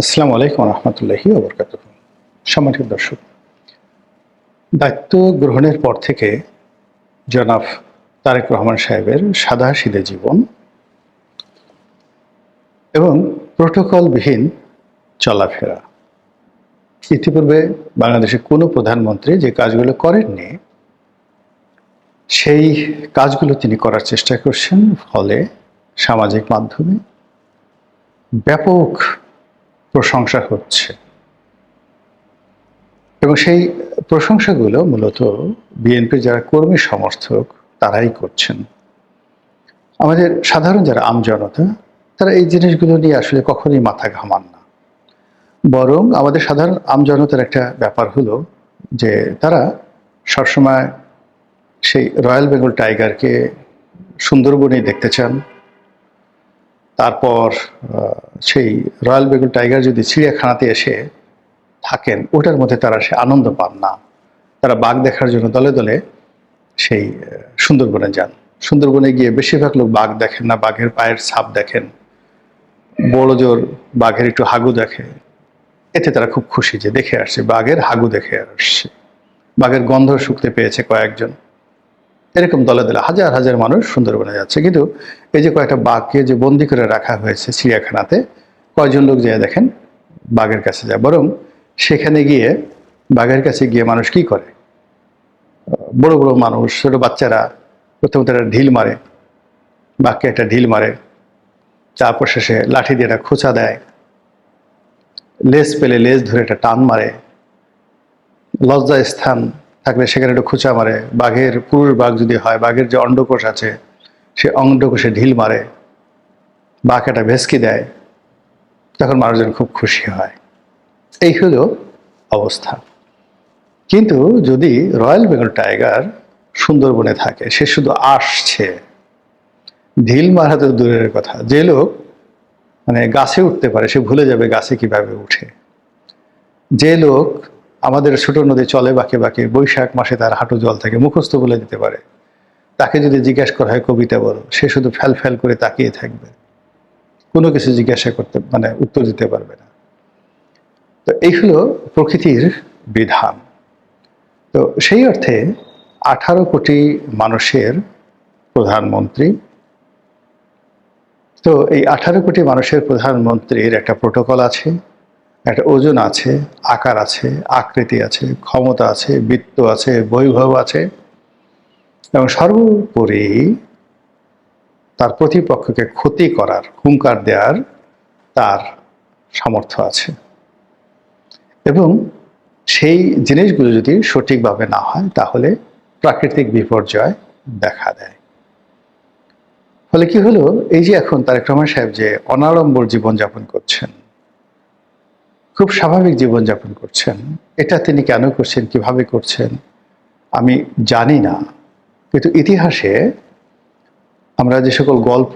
আসসালামু আলাইকুম রহমতুল্লাহি ওয়া বারাকাতুহু। সম্মানিত দর্শক, দায়িত্ব গ্রহণের পর থেকে জনাব তারেক রহমান সাহেবের সাদাসিধে জীবন এবং প্রোটোকলবিহীন চলাফেরা, ইতিপূর্বে বাংলাদেশের কোনো প্রধানমন্ত্রী যে কাজগুলো করেননি সেই কাজগুলো তিনি করার চেষ্টা করছেন। ফলে সামাজিক মাধ্যমে ব্যাপক প্রশংসা হচ্ছে এবং সেই প্রশংসাগুলো মূলত বিএনপির যারা কর্মী সমর্থক তারাই করছেন। আমাদের সাধারণ যারা আমজনতা তারা এই জিনিসগুলো নিয়ে আসলে কখনোই মাথা ঘামান না, বরং আমাদের সাধারণ আমজনতার একটা ব্যাপার হলো যে তারা সবসময় সেই রয়্যাল বেঙ্গল টাইগারকে সুন্দরবনেই দেখতে চান। তারপর সেই রয়্যাল বেঙ্গল টাইগার যদি চিড়িয়াখানাতে এসে থাকেন ওটার মধ্যে তারা সে আনন্দ পান না। তারা বাঘ দেখার জন্য দলে দলে সেই সুন্দরবনে যান। সুন্দরবনে গিয়ে বেশিরভাগ লোক বাঘ দেখেন না, বাঘের পায়ের ছাপ দেখেন, বড় জোর বাঘের একটু হাগু দেখে। এতে তারা খুব খুশি যে দেখে আসছে, বাঘের হাগু দেখে আসছে, বাঘের গন্ধ শুকতে পেয়েছে কয়েকজন। এরকম দলে দলে হাজার হাজার মানুষ সুন্দরবনে যাচ্ছে, কিন্তু এই যে কয়েকটা বাঘকে যে বন্দি করে রাখা হয়েছে চিড়িয়াখানাতে, কয়জন লোক যেয়ে দেখেন বাঘের কাছে যায়। বরং সেখানে গিয়ে বাঘের কাছে গিয়ে মানুষ কি করে, বড় বড় মানুষ, ছোট বাচ্চারা প্রথমে তারা ঢিল মারে, বাঘকে একটা ঢিল মারে, তারপর শেষে লাঠি দিয়ে একটা খোঁচা দেয়, লেজ পেলে লেজ ধরে একটা টান মারে, লজ্জা স্থান থাকলে সেখানে একটা খোঁচা মারে, বাঘের পুরুষ বাঘ যদি হয় বাঘের যে অন্ডকোষ আছে সে অন্ডকোষে ঢিল মারে, বাঘ একটা ভেসকি দেয়, তখন মানুষজন খুব খুশি হয়। এই হলো অবস্থা। কিন্তু যদি রয়্যাল বেঙ্গল টাইগার সুন্দরবনে থাকে, সে শুধু আসছে, ঢিল মারা তো দূরের কথা, যে লোক গাছে উঠতে পারে সে ভুলে যাবে গাছে কিভাবে উঠে। যে লোক আমাদের ছোট নদী চলে বাঁকে বাঁকে, বৈশাখ মাসে তার হাঁটু জল থাকে, মুখস্থ বলে দিতে পারে, তাকে যদি জিজ্ঞাসা করা হয় কবিতা বলো, সে শুধু ফ্যাল ফ্যাল করে তাকিয়ে থাকবে, কোনো কিছু জিজ্ঞাসা করতে উত্তর দিতে পারবে না। তো এই হলো প্রকৃতির বিধান। তো সেই অর্থে 18 কোটি মানুষের প্রধানমন্ত্রী, তো এই 18 কোটি মানুষের প্রধানমন্ত্রীর একটা প্রোটোকল আছে, একটা ওজন আছে, আকার আছে, আকৃতি আছে, ক্ষমতা আছে, বিত্ত আছে, বৈভব আছে এবং সর্বোপরি তার প্রতিপক্ষকে ক্ষতি করার, হুঙ্কার দেওয়ার তার সামর্থ্য আছে। এবং সেই জিনিসগুলো যদি সঠিকভাবে না হয় তাহলে প্রাকৃতিক বিপর্যয় দেখা দেয়। ফলে কি হলো, এই যে এখন তারেক রহমান সাহেব যে অনাড়ম্বর জীবনযাপন করছেন, খুব স্বাভাবিক জীবনযাপন করছেন, এটা তিনি কেন করছেন, কিভাবে করছেন আমি জানি না। কিন্তু ইতিহাসে আমরা যে সকল গল্প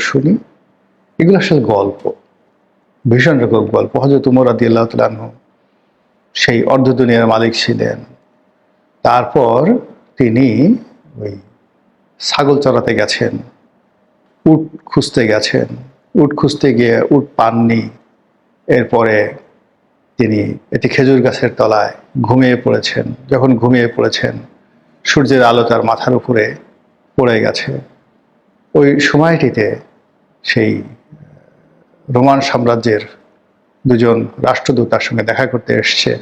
শুনি এগুলো আসলে গল্প, ভীষণ রকম গল্প। হযরত উমর রাদিয়াল্লাহু তাআলা আনহু সেই অর্ধ দুনিয়ার মালিক ছিলেন, তারপর তিনি ওই ছাগল চড়াতে গেছেন, উট খুঁজতে গেছেন, উট খুঁজতে গিয়ে উট পাননি, এরপরে তিনি একটি খেজুর গাছের তলায় ঘুমিয়ে পড়েছেন। যখন ঘুমিয়ে পড়েছেন সূর্যের আলো তার মাথার উপরে পড়ে গেছে। ওই সময়টিতে সেই রোমান সাম্রাজ্যের দুজন রাষ্ট্রদূত তার সঙ্গে দেখা করতে এসছে,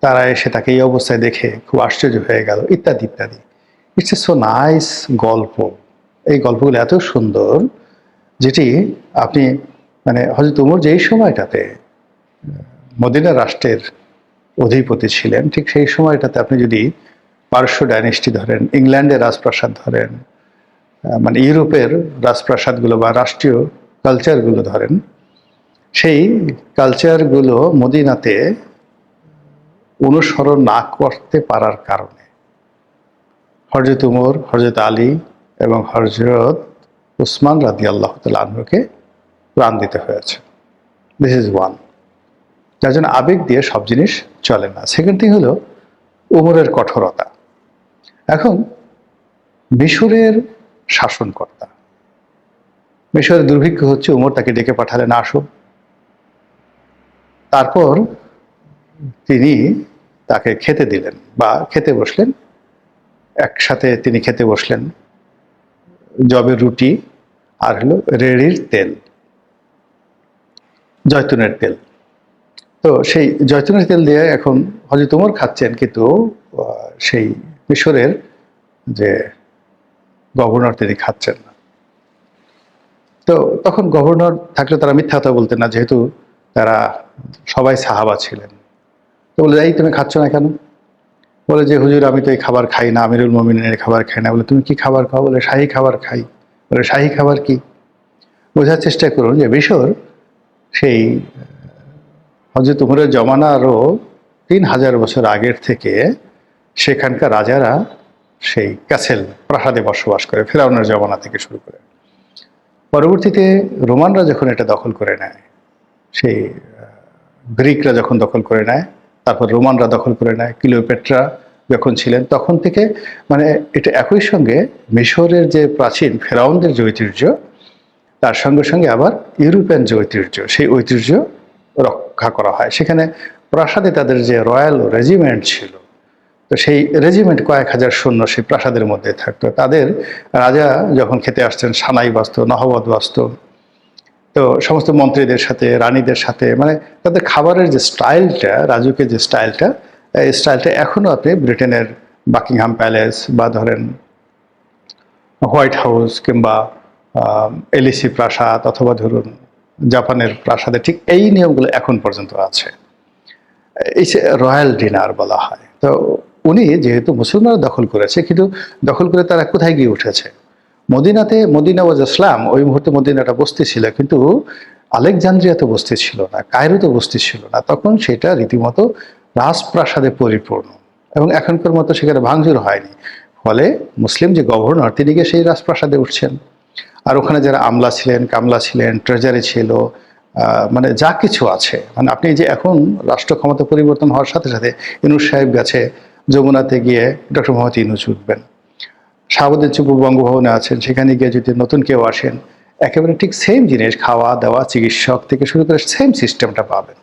তারা এসে তাকে এই অবস্থায় দেখে খুব আশ্চর্য হয়ে গেল, ইত্যাদি ইত্যাদি। ইটস এ সো নাইস গল্প। এই গল্পগুলো এত সুন্দর, যেটি আপনি হযরত উমর যেই সময়টাতে মদিনা রাষ্ট্রের অধিপতি ছিলেন, ঠিক সেই সময়টাতে আপনি যদি পারস্য ডাইনেস্টি ধরেন, ইংল্যান্ডের রাজপ্রাসাদ ধরেন, ইউরোপের রাজপ্রাসাদগুলো বা রাষ্ট্রীয় কালচারগুলো ধরেন, সেই কালচারগুলো মদিনাতে অনুসরণ না করতে পারার কারণে হযরত উমর, হযরত আলী এবং হযরত উসমান রাদিয়াল্লাহু তাআলা আনহুকে প্রাণ দিতে হয়েছে। This is one. যার জন্য আবেগ দিয়ে সব জিনিস চলে না। সেকেন্ড থিং হলো উমরের কঠোরতা। এখন মিশরের শাসনকর্তা, মিশরের দুর্ভিক্ষ হচ্ছে, উমর তাকে ডেকে পাঠালেন, আসো। তারপর তিনি তাকে খেতে দিলেন বা খেতে বসলেন। একসাথে তিনি খেতে বসলেন জবের রুটি আর হলো রেড়ির তেল, জয়তুনের তেল। তো সেই জয়তুনের তেল দিয়ে এখন হযরত ওমর খাচ্ছেন, কিন্তু সেই মিশরের যে গভর্নর তিনি খাচ্ছেন না। তো তখন গভর্নর থাকলে তারা মিথ্যা কথা বলতেন না, যেহেতু তারা সবাই সাহাবা ছিলেন। তো বলে, এই তুমি খাচ্ছ না কেন? বলে যে হুজুর, আমি তো এই খাবার খাই না, আমিরুল মুমিনের খাবার খাই না। বলে তুমি কি খাবার খাও? বলে শাহী খাবার খাই। বলে শাহী খাবার কি? বোঝার চেষ্টা করুন যে মিশর সেই হযরত উমরের জমানারও ৩,০০০ বছর আগের থেকে সেখানকার রাজারা সেই ক্যাসেল, প্রাসাদে বসবাস করে, ফেরাউনের জমানা থেকে শুরু করে। পরবর্তীতে রোমানরা যখন এটা দখল করে নেয়, সেই গ্রিকরা যখন দখল করে নেয়, তারপর রোমানরা দখল করে নেয়, ক্লিওপেট্রা যখন ছিলেন, তখন থেকে মানে এটা একই সঙ্গে মিশরের যে প্রাচীন ফেরাউনদের যে ঐতিহ্য, তার সঙ্গে সঙ্গে আবার ইউরোপিয়ান যে ঐতিহ্য, সেই ঐতিহ্য রক্ষা করা হয়। সেখানে প্রাসাদে তাদের যে রয়্যাল রেজিমেন্ট ছিল, তো সেই রেজিমেন্ট কয়েক হাজার সৈন্য সেই প্রাসাদের মধ্যে থাকতো। তাদের রাজা যখন খেতে আসতেন, সানাই বাজতো, নহবত বাজতো। তো সমস্ত মন্ত্রীদের সাথে, রানীদের সাথে, মানে তাদের খাবারের যে স্টাইলটা, রাজুকের যে স্টাইলটা, এই স্টাইলটা এখনও আপনি ব্রিটেনের বাকিংহাম প্যালেস বা ধরেন হোয়াইট হাউস কিংবা এলিসি প্রাসাদ অথবা ধরুন জাপানের প্রাসাদে ঠিক এই নিয়মগুলো এখন পর্যন্ত আছে। এই যে রয়্যাল ডিনার বলা হয়। তো উনি যেহেতু মুসলমানরা দখল করেছে, কিন্তু দখল করে তারা কোথায় গিয়ে উঠেছে? মদিনাতে। মদিনা ওয়াজ ইসলাম। ওই মুহূর্তে মদিনাটা বস্তি ছিল, কিন্তু আলেকজান্দ্রিয়াতে বস্তি ছিল না, কায়রোতে বস্তি ছিল না। তখন সেটা রীতিমতো রাজপ্রাসাদে পরিপূর্ণ, এবং এখনকার মতো সেখানে ভাঙচুর হয়নি। ফলে মুসলিম যে গভর্নর, তিনি গিয়ে সেই রাজপ্রাসাদে উঠছেন। আর ওখানে যারা আমলা ছিলেন, কামলা ছিলেন, ট্রেজারি ছিল, মানে যা কিছু আছে, মানে আপনি যে এখন রাষ্ট্র ক্ষমতা পরিবর্তন হওয়ার সাথে সাথে ইউনূস সাহেব গেছে, যমুনাতে গিয়ে ডক্টর মোহাম্মদ ইউনূস উঠবেন। শাহাবুদ্দিন চুপু বঙ্গভবনে আছেন, সেখানে গিয়ে যদি নতুন কেউ আসেন, একেবারে ঠিক সেম জিনিস, খাওয়া দাওয়া, চিকিৎসক থেকে শুরু করে সেম সিস্টেমটা পাবেন।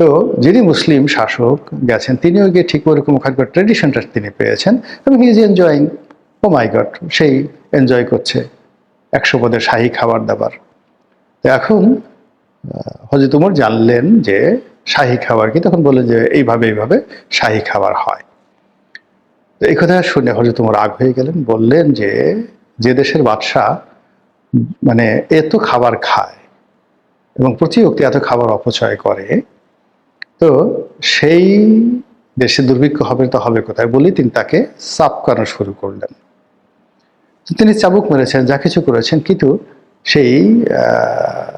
তো যিনি মুসলিম শাসক গেছেন, তিনিও গিয়ে ঠিক ওরকম ওখানকার ট্রেডিশনটা তিনি পেয়েছেন, এবং he is enjoying. Oh my god, সেই এনজয় করছে ১০০ পদের শাহী খাবার দাবার। তো এখন হযরত ওমর জানলেন যে শাহী খাবার কি, তখন বললেন যে এইভাবে এইভাবে শাহী খাবার হয়। তো এই কথা শুনে হযরত ওমর রাগ হয়ে গেলেন, বললেন যে যে দেশের বাদশাহ মানে এত খাবার খায় এবং প্রতি অক্তি এত খাবার অপচয় করে, তো সেই দেশে দুর্ভিক্ষ হবে তো হবে কোথায়, বলি তিনি তাকে চাপ করানো শুরু করলেন। তিনি চাবুক মেরেছেন, যা কিছু করেছেন, কিন্তু সেই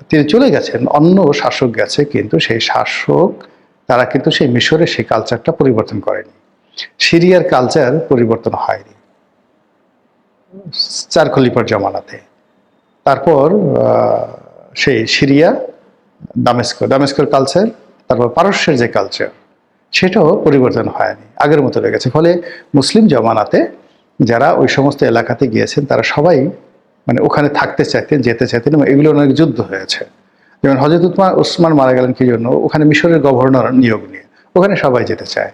তিনি চলে গেছেন, অন্য শাসক গেছে, কিন্তু সেই শাসক তারা কিন্তু সেই মিশরের সেই কালচারটা পরিবর্তন করেনি। সিরিয়ার কালচার পরিবর্তন হয়নি ৪ খলিফার জমানাতে। তারপর সেই সিরিয়া, দামেস্কর কালচার, তারপর পারস্যের যে কালচার, সেটাও পরিবর্তন হয়নি, আগের মতো লেগেছে। ফলে মুসলিম জমানাতে যারা ওই সমস্ত এলাকাতে গিয়েছেন, তারা সবাই মানে ওখানে থাকতে চাইতেন, যেতে চাইতেন, এবং এগুলো অনেক যুদ্ধ হয়েছে। যেমন হযরত ওসমান মারা গেলেন কি জন্য? ওখানে মিশরের গভর্নর নিয়োগ নিয়ে, ওখানে সবাই যেতে চায়।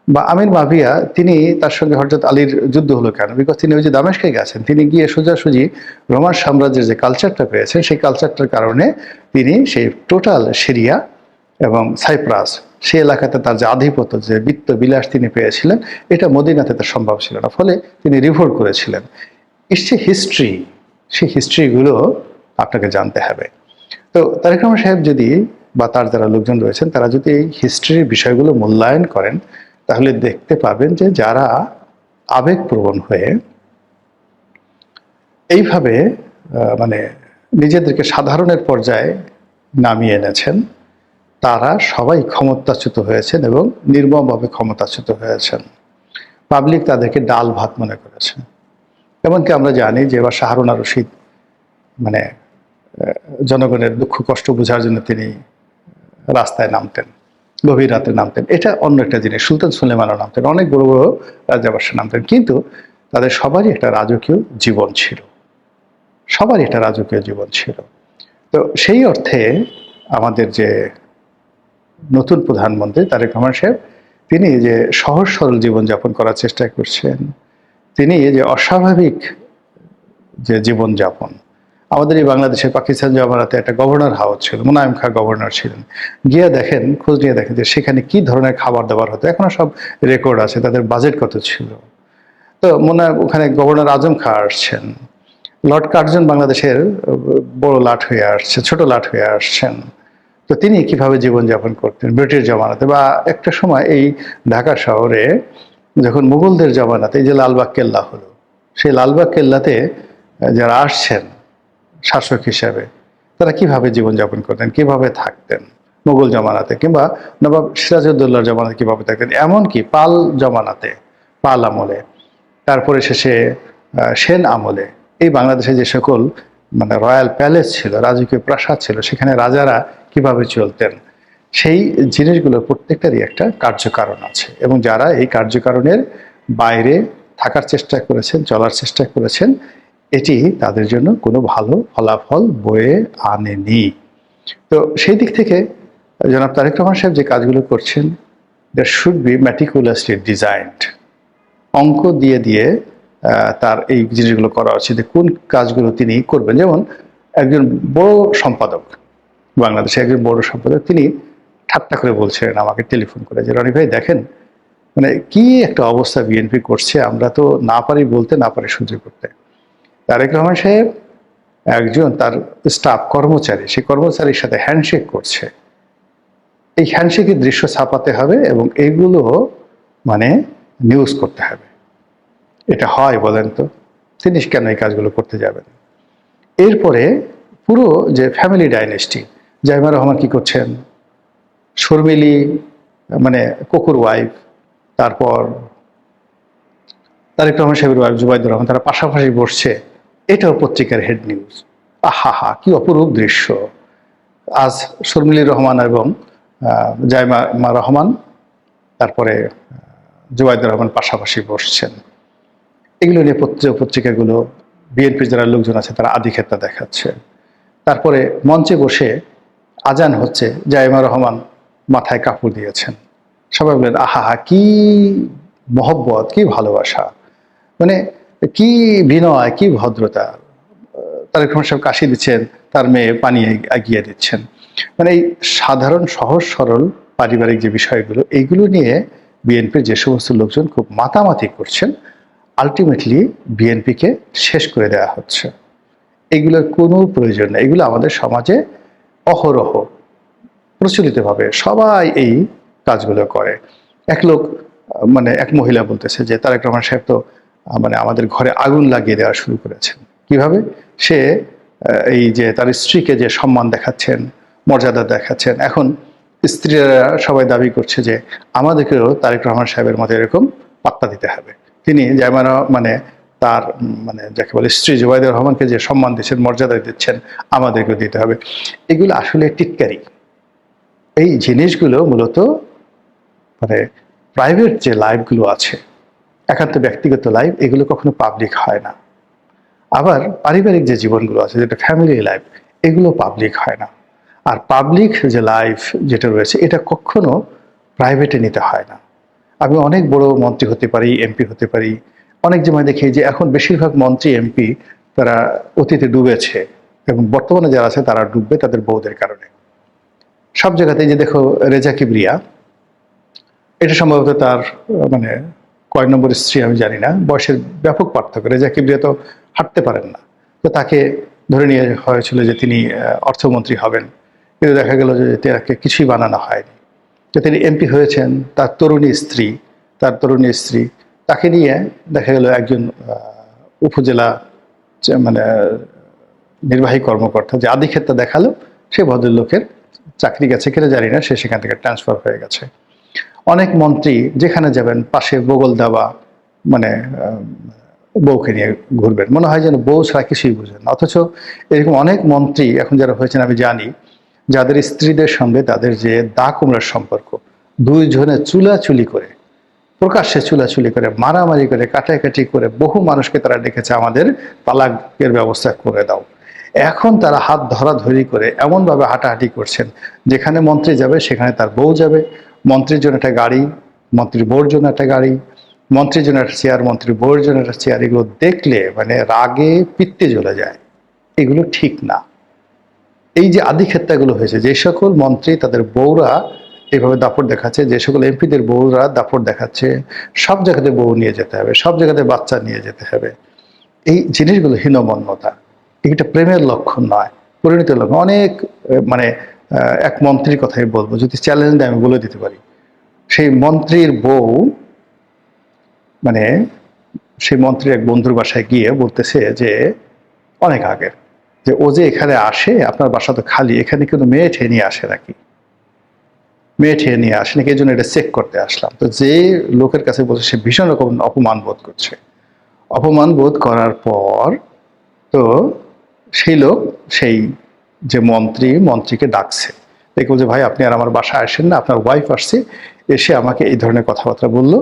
বা আমির মাভিয়া, তিনি তার সঙ্গে হযরত আলীর যুদ্ধ হলো কেন? বিকজ তিনি ওই যে দামেস্কে গেছেন, তিনি গিয়ে সোজাসুজি রোমান সাম্রাজ্যের যে কালচারটা পেয়েছেন, সেই কালচারটার কারণে তিনি সেই টোটাল সিরিয়া এবং সাইপ্রাস, সেই এলাকাতে তার যে আধিপত্য, যে বিত্ত বিলাস তিনি পেয়েছিলেন, এটা মদিনাতে তার সম্ভব ছিল না। ফলে তিনি রিভোল্ট করেছিলেন। ইটস এ হিস্ট্রি, সেই হিস্ট্রিগুলো আপনাকে জানতে হবে। তো তারেক রহমান সাহেব যদি বা তার যারা লোকজন রয়েছেন, তারা যদি এই হিস্ট্রির বিষয়গুলো মূল্যায়ন করেন, তাহলে দেখতে পাবেন যে যারা আবেগপ্রবণ হয়ে এইভাবে মানে নিজেদেরকে সাধারণের পর্যায়ে নামিয়ে এনেছেন, তারা সবাই ক্ষমতাচ্যুত হয়েছেন এবং নির্মমভাবে ক্ষমতাচ্যুত হয়েছেন। পাবলিক তাদেরকে ডাল ভাত মনে করেছে। এমনকি আমরা জানি যে এবার শাহরুনা রশিদ মানে জনগণের দুঃখ কষ্ট বোঝার জন্য তিনি রাস্তায় নামতেন, গভীর রাতে নামতেন। এটা অন্য একটা জিনিস। সুলতান সুলেমানও নামতেন, অনেক বড় বড় রাজাবাদশাহ নামতেন, কিন্তু তাদের সবারই একটা রাজকীয় জীবন ছিল। সবারই এটা রাজকীয় জীবন ছিল। তো সেই অর্থে আমাদের যে নতুন প্রধানমন্ত্রী তারেক রহমান সাহেব, তিনি যে সহজ সরল জীবনযাপন করার চেষ্টা করছেন, তিনি যে অস্বাভাবিক যে জীবনযাপন, আমাদের এই বাংলাদেশের পাকিস্তান জামানাতে একটা গভর্নর হাউস ছিল, মুনায়েম খাঁ গভর্নর ছিলেন, গিয়ে দেখেন, খোঁজ নিয়ে দেখেন যে সেখানে কি ধরনের খাবার দাবার হতো, এখনো সব রেকর্ড আছে, তাদের বাজেট কত ছিল। তো ওখানে গভর্নর আজম খাঁ আসছেন, লর্ড কার্জন বাংলাদেশের বড় লাট হয়ে আসছে, ছোট লাট হয়ে আসছেন। তো তিনি কিভাবে জীবনযাপন করতেন ব্রিটিশ জমানাতে, বা একটা সময় এই ঢাকা শহরে যখন মুঘলদের জমানাতে এই যে লালবাগ কেল্লা হলো, সেই লালবাগ কেল্লাতে যারা আসছেন শাসক হিসাবে, তারা কিভাবে জীবনযাপন করতেন, কিভাবে থাকতেন মুঘল জমানাতে, কিংবা নবাব সিরাজউদ্দৌলার জমানাতে কিভাবে থাকতেন, এমনকি পাল জমানাতে, পাল আমলে, তারপরে শেষে সেন আমলে এই বাংলাদেশে যে সকল মানে রয়্যাল প্যালেস ছিল, রাজকীয় প্রাসাদ ছিল, সেখানে রাজারা কিভাবে চলতেন, সেই জিনিসগুলো প্রত্যেকটারই একটা কার্যকারণ আছে। এবং যারা এই কার্যকারণের বাইরে থাকার চেষ্টা করেছেন, চলার চেষ্টা করেছেন, এটি তাদের জন্য কোনো ভালো ফলাফল বয়ে আনেনি। তো সেই দিক থেকে জনাব তারেক রহমান সাহেব যে কাজগুলো করছেন, that should be meticulously designed. অঙ্ক দিয়ে দিয়ে তার এই জিনিসগুলো করা উচিত, কোন কাজগুলো তিনি করবেন। যেমন একজন বড় সম্পাদক, বাংলাদেশে একজন বড় সম্পাদক, তিনি ঠাট্টা করে বলছিলেন আমাকে টেলিফোন করে যে, রনি ভাই দেখেন, মানে কি একটা অবস্থা বিএনপি করছে, আমরা তো না পারি বলতে, না পারি সহ্য করতে। তারেক রহমান সাহেব একজন তার স্টাফ কর্মচারী, সেই কর্মচারীর সাথে হ্যান্ডশেক করছে, এই হ্যান্ডশেকের দৃশ্য ছাপাতে হবে এবং এইগুলো মানে নিউজ করতে হবে। এটা হয় বলেন তো? তিনি কেন এই কাজগুলো করতে যাবেন? এরপরে পুরো যে ফ্যামিলি ডাইনেস্টি, জাইমা রহমান কি করছেন, শর্মিলী মানে কুকুর ওয়াইফ, তারপর তারেক রহমান সাহেবের ওয়াইফ জুবাইদুর রহমান, তারা পাশাপাশি বসছে, এটাও পত্রিকার হেড নিউজ। আহা হা, কি অপরূপ দৃশ্য! আজ শর্মিলী রহমান এবং জাইমা রহমান, তারপরে জুবাইদুর রহমান পাশাপাশি বসছেন। এগুলো নিয়ে পত্রিকাগুলো, বিএনপির যারা লোকজন আছে তারা আধিক্ষেতা দেখাচ্ছে। তারপরে মঞ্চে বসে আজান হচ্ছে, জাইমা রহমান মাথায় কাপড় দিয়েছেন, সবাই বলেন আহা হা, কি মহব্বত, কি ভালোবাসা, মানে কি বিনয়, কি ভদ্রতা। তারেক রহমান সাহেব কাশি দিচ্ছেন, তার মেয়ে পানি এগিয়ে দিচ্ছেন। মানে এই সাধারণ সহজ সরল পারিবারিক যে বিষয়গুলো, এইগুলো নিয়ে বিএনপির যে সমস্ত লোকজন খুব মাতামাতি করছেন, আলটিমেটলি বিএনপিকে শেষ করে দেওয়া হচ্ছে। এগুলোর কোনো প্রয়োজন নেই। এগুলো আমাদের সমাজে অহরহ প্রচলিতভাবে সবাই এই কাজগুলো করে। এক লোক মানে এক মহিলা বলতেছে যে তারেক রহমান সাহেব তো মানে আমাদের ঘরে আগুন লাগিয়ে দেওয়া শুরু করেছেন। কিভাবে? সে এই যে তার স্ত্রীকে যে সম্মান দেখাচ্ছেন, মর্যাদা দেখাচ্ছেন, এখন স্ত্রীরা সবাই দাবি করছে যে আমাদেরকেও তারেক রহমান সাহেবের মতো এরকম পাত্তা দিতে হবে। তিনি যেমন মানে তার মানে যাকে বলে স্ত্রী জুবাইদুর রহমানকে যে সম্মান দিচ্ছেন, মর্যাদা দিচ্ছেন, আমাদেরকেও দিতে হবে। এগুলো আসলে টিটকারি। এই জিনিসগুলো মূলত মানে প্রাইভেট যে লাইফগুলো আছে, একান্ত ব্যক্তিগত লাইফ, এগুলো কখনো পাবলিক হয় না। আবার পারিবারিক যে জীবনগুলো আছে, যেটা ফ্যামিলি লাইফ, এগুলো পাবলিক হয় না। আর পাবলিক যে লাইফ যেটা রয়েছে, এটা কখনো প্রাইভেটে নিতে হয় না। আমি অনেক বড় মন্ত্রী হতে পারি, এমপি হতে পারি, অনেক সময় দেখি যে এখন বেশিরভাগ মন্ত্রী এমপি তারা অতীতে ডুবেছে এবং বর্তমানে যারা আছে তারা ডুববে তাদের বউদের কারণে। সব জায়গাতেই যে দেখো রেজা কিবরিয়া, এটা সম্ভবত তার মানে কয় নম্বর স্ত্রী আমি জানি না, বয়সের ব্যাপক পার্থক্য। রেজা কিবরিয়া তো হাঁটতে পারেন না, তো তাকে ধরে নিয়ে হয়েছিল যে তিনি অর্থমন্ত্রী হবেন, কিন্তু দেখা গেল যে তাকে কিছুই বানানো হয়নি। যে তিনি এমপি হয়েছেন, তার তরুণী স্ত্রী, তাকে নিয়ে দেখা গেল একজন উপজেলা মানে নির্বাহী কর্মকর্তা যে আধিক্ষেতা দেখালো, সে ভদ্রলোকের চাকরি গেছে কিনা জানি না, সে সেখান থেকে ট্রান্সফার হয়ে গেছে। অনেক মন্ত্রী যেখানে যাবেন পাশে বগল দেওয়া, মানে বউকে নিয়ে ঘুরবেন, মনে হয় যেন বউ ছাড়া কিছুই বুঝেন না। অথচ এরকম অনেক মন্ত্রী এখন যারা হয়েছেন আমি জানি, যাদের স্ত্রীদের সঙ্গে তাদের যে দা কুমড়ার সম্পর্ক, দুইজনে চুলাচুলি করে প্রকাশ্যে চুলাচুলি করে, মারামারি করে, কাটাকাটি করে বহু মানুষকে তারা ডেকেছে আমাদের তালাকের ব্যবস্থা করে দাও। এখন তারা হাত ধরাধরি করে এমনভাবে হাঁটাহাঁটি করছেন, যেখানে মন্ত্রী যাবে সেখানে তার বউ যাবে, মন্ত্রীর জন্য একটা গাড়ি, মন্ত্রীর বউর জন্য একটা গাড়ি, মন্ত্রীর জন্য একটা চেয়ার, মন্ত্রীর বউয়ের জন্য একটা চেয়ার। এগুলো দেখলে মানে রাগে পিত্তে জ্বলে যায়। এগুলো ঠিক না। এই যে আদিক্ষেত্রাগুলো হয়েছে, যে সকল মন্ত্রী তাদের বউরা এইভাবে দাপট দেখাচ্ছে, যে সকল এমপিদের বউরা দাপট দেখাচ্ছে, সব জায়গাতে বউ নিয়ে যেতে হবে, সব জায়গাতে বাচ্চা নিয়ে যেতে হবে, এই জিনিসগুলো হীনমন্যতা। এটা প্রেমের লক্ষণ নয়, পরিণতির লক্ষণ। অনেক মানে এক মন্ত্রীর কথাই বলবো, যদি চ্যালেঞ্জ দেয় আমি বলে দিতে পারি। সেই মন্ত্রীর বউ মানে সেই মন্ত্রীর এক বন্ধুর বাসায় গিয়ে বলতেছে যে অনেক আগের, যে ও যে এখানে আসে, আপনার বাসা তো খালি, এখানে কিন্তু মেয়ে ঠেয়ে নিয়ে আসে নাকি, মেয়ে ঠেয়ে নিয়ে আসে নাকি, এই জন্য এটা চেক করতে আসলাম। তো যে লোকের কাছে বলছে সে ভীষণ রকম অপমান বোধ করছে। অপমান বোধ করার পর তো সেই লোক সেই যে মন্ত্রীকে ডাকছে, দেখে বলছে ভাই আপনি আর আমার বাসায় আসেন না, আপনার ওয়াইফ আসছে, এসে আমাকে এই ধরনের কথাবার্তা বললো,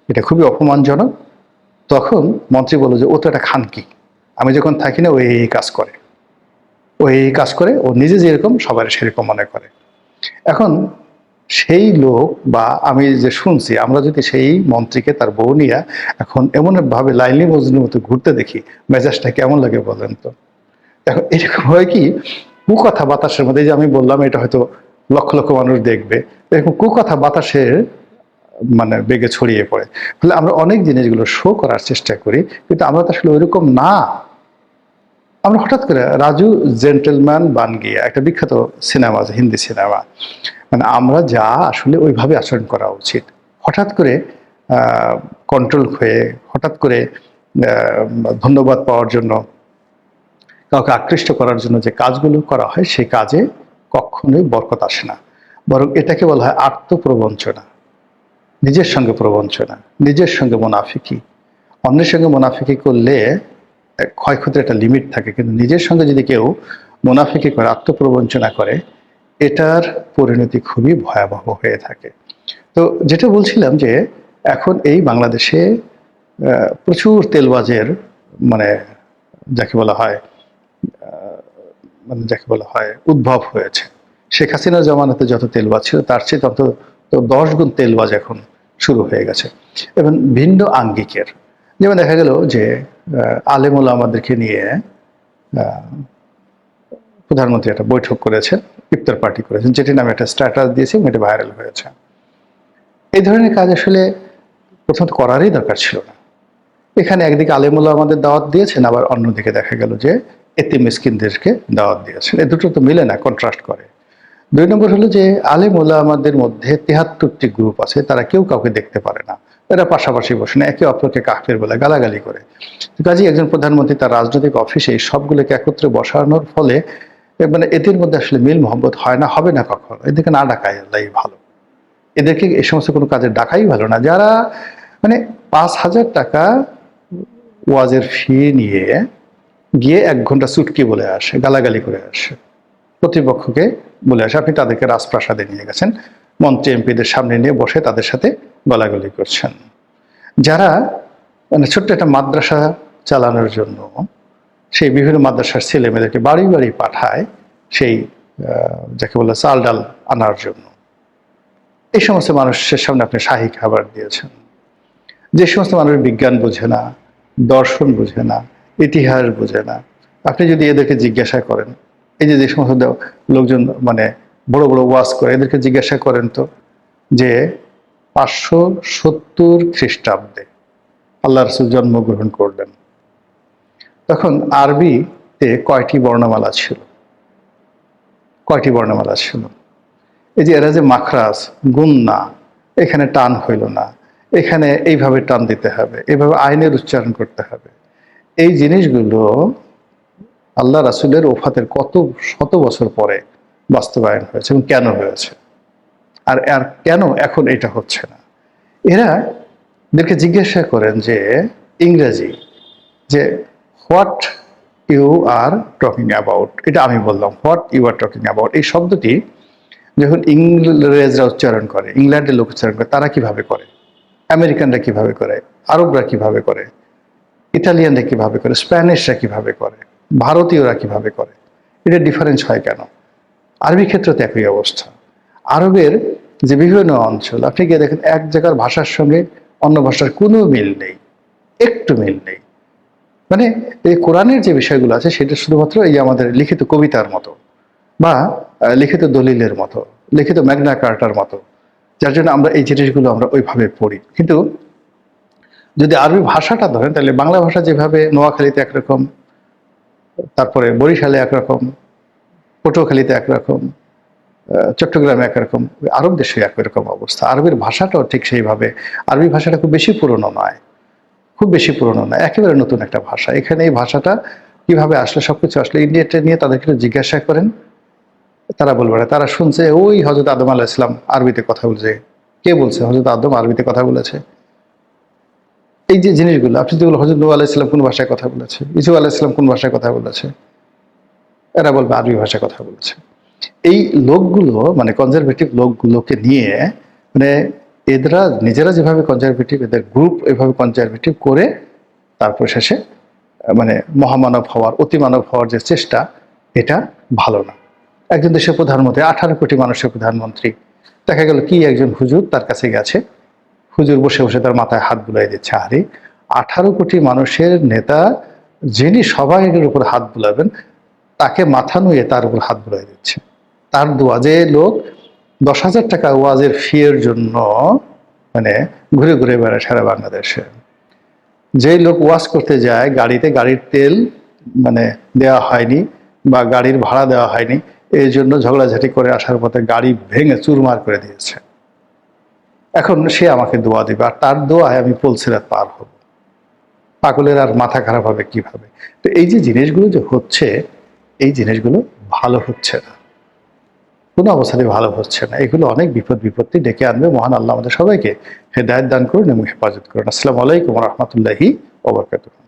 এটা খুবই অপমানজনক। তখন মন্ত্রী বলল যে ও তো একটা খানকি, আমি যখন থাকি না ও এই কাজ করে, ও এই কাজ করে, ও নিজে যেরকম সবার সেরকম মনে করে। এখন সেই লোক বা আমি যে শুনছি, আমরা যদি সেই মন্ত্রীকে তার বউ নিয়ে এখন এমন ভাবে লাইলি মজনুর মতো ঘুরতে দেখি, মেজাজটা কেমন লাগে বলেন তো। এখন এরকম হয় কি, কুকথা বাতাসের মধ্যে, যে আমি বললাম এটা হয়তো লক্ষ লক্ষ মানুষ দেখবে, এরকম কুকথা বাতাসের মানে বেগে ছড়িয়ে পড়ে। ফলে আমরা অনেক জিনিসগুলো শো করার চেষ্টা করি, কিন্তু আমরা তো আসলে ওইরকম না। আমরা হঠাৎ করে রাজু জেন্টেলম্যান বান গিয়া, একটা বিখ্যাত সিনেমা আছে, হিন্দি সিনেমা, মানে আমরা যা আসলে ওইভাবে আচরণ করা উচিত। হঠাৎ করে কন্ট্রোল হয়ে, হঠাৎ করে ধন্যবাদ পাওয়ার জন্য, কাউকে আকৃষ্ট করার জন্য যে কাজগুলো করা হয়, সেই কাজে কখনোই বরকত আসে না। বরং এটাকে বলা হয় আত্মপ্রবঞ্চনা, নিজের সঙ্গে প্রবঞ্চনা, নিজের সঙ্গে মুনাফিকি। অন্যের সঙ্গে মুনাফিকি করলে ক্ষয়ক্ষতির একটা লিমিট থাকে, কিন্তু নিজের সঙ্গে যদি কেউ মুনাফিকি করে, আত্মপ্রবঞ্চনা করে, এটার পরিণতি খুবই ভয়াবহ হয়ে থাকে। তো যেটা বলছিলাম যে এখন এই বাংলাদেশে প্রচুর তেলবাজের মানে যাকে বলা হয় উদ্ভব হয়েছে। শেখ হাসিনার জামানাতে যত তেলবাজ ছিল তার চেয়ে তত 10 গুণ তেলবাজ এখন শুরু হয়ে গেছে, এবং ভিন্ন আঙ্গিকের। যেমন দেখা গেল যে আলেম ওলামাদেরকে নিয়ে প্রধানমন্ত্রী একটা বৈঠক করেছেন, ইফতার পার্টি করেছেন, যেটির নামে একটা স্ট্যাটাস দিয়েছে, এটা ভাইরাল হয়েছে। এই ধরনের কাজ আসলে প্রথমত করারই দরকার ছিল না। এখানে একদিকে আলেম ওলামাদের দাওয়াত দিয়েছেন, আবার অন্যদিকে দেখা গেল যে এতিম মিসকিনদেরকে দাওয়াত দিয়েছেন। এই দুটো তো মিলে না, কন্ট্রাস্ট করে। 2 নম্বর হলো যে আলেম ওলামাদের মধ্যে 73টি গ্রুপ আছে, তারা কেউ কাউকে দেখতে পারে না, এরা পাশাপাশি বসে না, একে অপরকে কাফের বলে গালাগালি করে। কাজেই একজন প্রধানমন্ত্রী তার রাজনৈতিক অফিসে এই সবগুলোকে একত্রে বসানোর ফলে মানে এদের মধ্যে আসলে মিল মোহাম্মত হয় না, হবে না কখনো। এদেরকে না ডাকাই আল্লাহই ভালো, এদেরকে এই সমস্ত কোনো কাজে ডাকাই ভালো না। যারা মানে 5,000 টাকা ওয়াজের ফি নিয়ে গিয়ে 1 ঘন্টা চুটকি বলে আসে, গালাগালি করে আসে, প্রতিপক্ষকে বলে আসে, আপনি তাদেরকে রাজপ্রাসাদে নিয়ে গেছেন, মন্ত্রী এমপিদের সামনে নিয়ে বসে তাদের সাথে গলাগলি করছেন। যারা মানে ছোট্ট একটা মাদ্রাসা চালানোর জন্য সেই বিভিন্ন মাদ্রাসার ছেলে মেয়েদেরকে বাড়ি বাড়ি পাঠায়, সেই যাকে বলে চাল ডাল আনার জন্য, এই সমস্ত মানুষের সামনে আপনি শাহী খাবার দিয়েছেন। যে সমস্ত মানুষ বিজ্ঞান বোঝে না, দর্শন বোঝে না, ইতিহাস বোঝে না, আপনি যদি এদেরকে জিজ্ঞাসা করেন, এই যে সমস্ত লোকজন মানে বড় বড় ওয়াজ করে, এদেরকে জিজ্ঞাসা করেন তো যে 570 খ্রিস্টাব্দে আল্লাহ রাসূল জন্মগ্রহণ করলেন, তখন আরবিতে কয়টি বর্ণমালা ছিল? কয়টি বর্ণমালা ছিল? এই যে এরা যে মাখরাজ, গুন্না, এখানে টান হইল না, এখানে এইভাবে টান দিতে হবে, এইভাবে আইনের উচ্চারণ করতে হবে, এই জিনিসগুলো আল্লাহ রাসূলের ওফাতের কত শত বছর পরে বাস্তবায়ন হয়েছে, এবং কেন হয়েছে, আর কেন এখন এটা হচ্ছে না? এদেরকে জিজ্ঞাসা করেন যে ইংরেজি, যে what you are talking about, এটা আমি বললাম what you are talking about, এই শব্দটি যখন ইংরেজরা উচ্চারণ করে, ইংল্যান্ডের লোক উচ্চারণ করে, তারা কিভাবে করে? আমেরিকানরা কিভাবে করে, আরবরা কিভাবে করে, ইতালিয়ানরা কিভাবে করে, স্প্যানিশরা কিভাবে করে, ভারতীয়রা কিভাবে করে, এটা ডিফারেন্স হয় কেন? আরবি ক্ষেত্রে তো একই অবস্থা। আরবের যে বিভিন্ন অঞ্চল, আপনি গিয়ে দেখেন এক জায়গার ভাষার সঙ্গে অন্য ভাষার কোনো মিল নেই, একটু মিল নেই। মানে এই কোরআনের যে বিষয়গুলো আছে সেটা শুধুমাত্র এই আমাদের লিখিত কবিতার মতো বা লিখিত দলিলের মতো, লিখিত ম্যাগনা কার্টার মতো, যার জন্য আমরা এই জিনিসগুলো আমরা ওইভাবে পড়ি। কিন্তু যদি আরবি ভাষাটা ধরেন তাহলে বাংলা ভাষা যেভাবে নোয়াখালীতে একরকম, তারপরে বরিশালে একরকম, পটুয়াখালীতে একরকম, চট্টগ্রামে একরকম, আরব দেশে একই রকম অবস্থা। আরবের ভাষাটাও ঠিক সেইভাবে, আরবি ভাষাটা খুব বেশি পুরনো নয়, খুব বেশি পুরনো নয়, একেবারে নতুন একটা ভাষা। এখানে এই ভাষাটা কিভাবে আসলে, সবকিছু আসলে ইন্ডিয়াতে নিয়ে তাদেরকে জিজ্ঞাসা করেন, তারা বলবে না। তারা শুনছে ওই হযরত আদম আলাইহিস সালাম আরবিতে কথা বলছে। কে বলছে হযরত আদম আরবিতে কথা বলেছে? এই যে জিনিসগুলো আপনি যেগুলো, হযরত নূহ আলাইহিস সালাম কোন ভাষায় কথা বলেছে, ইসু আলাইহিস সালাম কোন ভাষায় কথা বলেছে, এরা বলবে আরবি ভাষায় কথা বলেছে। এই লোকগুলো মানে কনজারভেটিভ লোকগুলোকে নিয়ে, মানে এরা নিজেরা যেভাবে কনজারভেটিভ, এদের গ্রুপ এভাবে কনজারভেটিভ করে তারপর শেষে মানে মহামানব হওয়ার, অতিমানব হওয়ার যে চেষ্টা, এটা ভালো না। একজন দেশের প্রধানমন্ত্রী, 18 কোটি মানুষের প্রধানমন্ত্রী, দেখা গেল কি একজন হুজুর তার কাছে গেছে, হুজুর বসে বসে তার মাথায় হাত বুলাই দিচ্ছে। আরে 18 কোটি মানুষের নেতা যিনি সবাইয়ের উপর হাত বুলাবেন, তাকে মাথা নুয়ে তার উপর হাত বুলাই দিচ্ছে। তার দোয়া, যে লোক 10,000 টাকা ওয়াজের ফিয়ের জন্য মানে ঘুরে ঘুরে বেড়ায় সারা বাংলাদেশে, যে লোক ওয়াজ করতে যায় গাড়িতে, গাড়ির তেল মানে দেওয়া হয়নি বা গাড়ির ভাড়া দেওয়া হয়নি, এই জন্য ঝগড়াঝাটি করে আসার পথে গাড়ি ভেঙে চুরমার করে দিয়েছে। এখন সে আমাকে দোয়া দিবে, আর তার দোয়ায় আমি পুলসিরাত পার হব। পাগলের আর মাথা খারাপ হবে কিভাবে? তো এই যে জিনিসগুলো যে হচ্ছে, এই জিনিসগুলো ভালো হচ্ছে না, কোনো অবস্থাতেই ভালো হচ্ছে না। এগুলো অনেক বিপদ বিপত্তি ডেকে আনবে। মহান আল্লাহ আমাদের সবাইকে হেদায়েত দান করুন এবং হেফাজত করুন। আসসালামু আলাইকুম ওয়া রাহমাতুল্লাহি ওয়া বারাকাতুহু।